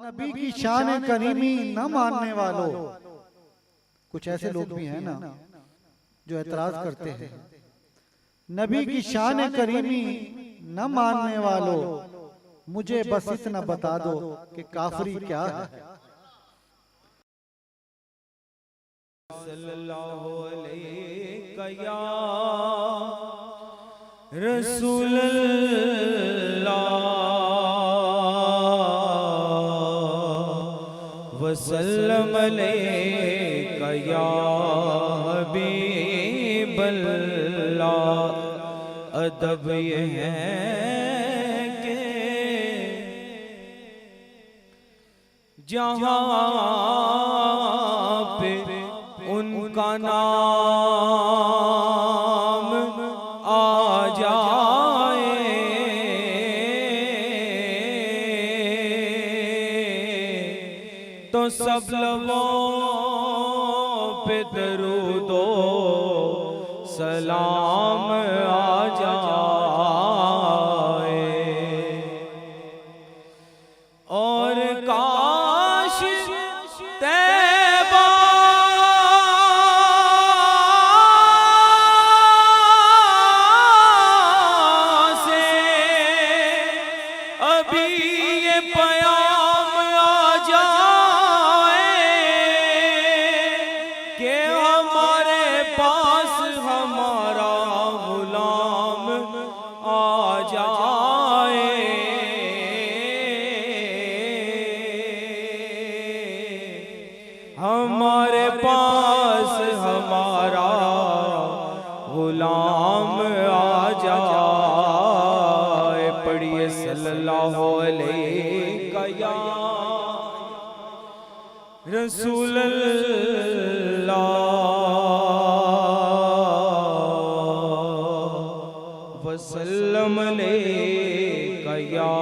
नबी की शान करीमी न मानने वालों, कुछ ऐसे लोग भी हैं ना जो एतराज करते हैं, नबी की शान करीमी न मानने वालों, मुझे बस इतना बता दो कि काफरी क्या है। सल्लल्लाहु अलैहि या रसूल अल्लाह वसल्लम अलैका या हबीब अल्लाह। अदब ये है कि जहाँ पे उनका नाम आ जाए तो सब लबों पे दरूदो सलाम आ जाए। और काश तैबा से अभी ये प्याम आ जाए कि हमारे पास हमारा गुलाम आ जाए। हमारे पास हमारा गुलाम आ जाए। पढ़िए सल्लल्लाहु अलैहि या रसूल अल्लाह वसल्लम अलैका या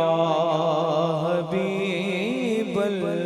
हबीब अल्लाह।